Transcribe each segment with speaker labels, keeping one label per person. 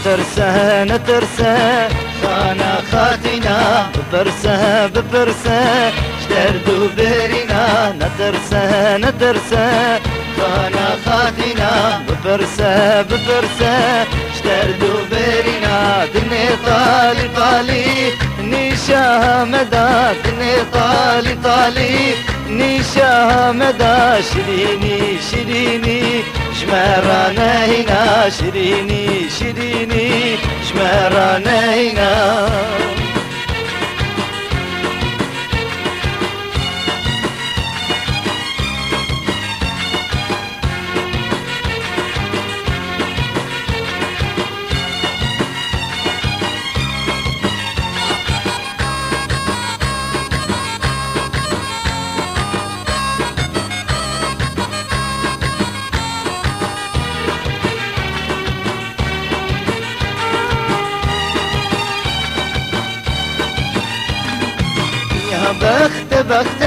Speaker 1: نترسه نترسه خانا خاتنا ببرسه ببرسه شدردو برينا نترسه نترسه خانا خاتنا ببرسه ببرسه شدردو برينا دني طالي طالي نيشا مدى دني طالي طالي نيشا مدى شريني شريني شمرانا هنا شريني شريني شمرانا هنا بخت بخت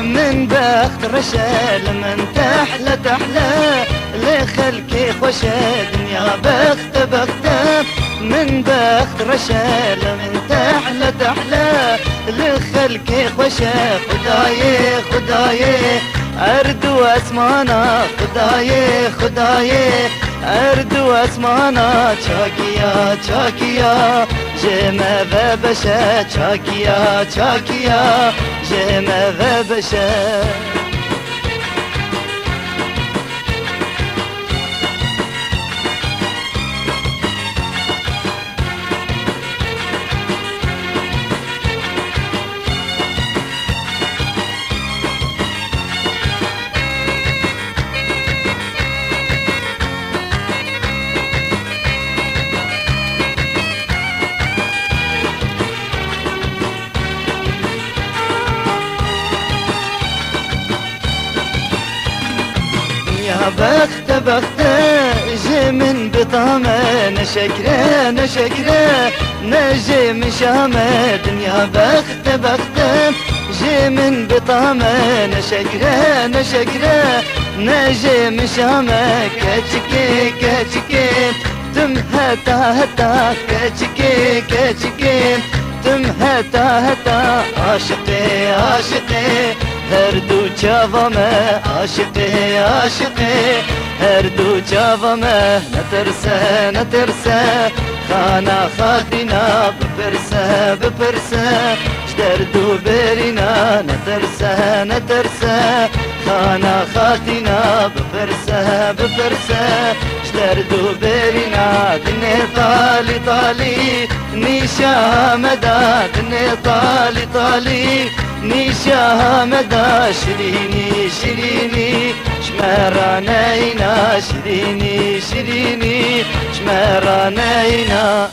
Speaker 1: من بخت رشال من تحلى تحلى لخلكي خوشة دنيا بخت بخت من بخت رشال من تحلى تحلى لخلكي خوشة خداي خداي أرد واسمانا خداي خداي أرد واسمانا چاكيا چاكيا جمع و بشه چاکیا چاکیا جمع و بشه يا بخت بخت جي من بطامة نشكره نشكره نجي مشامة دنيا بخت بخت جي من بطامة نشكره نشكره نجي مشامة كتشكي كتشكي تم هتا هتا كتشكي كتشكي تم هتا هتا عاشقي عاشقي هر دو چاوامه عاشقی عاشقی هر دو چاوامه نترسه نترسه خانا خاتینا بپرسه بپرسه شدردو برینا نترسه نترسه خانا خاتینا بپرسه بپرسه شدردو برینا دنی طالی طالی نیشا مدى دنی طالی طالی نيشا مدى شريني شريني شمرانينا شريني شريني شمرانينا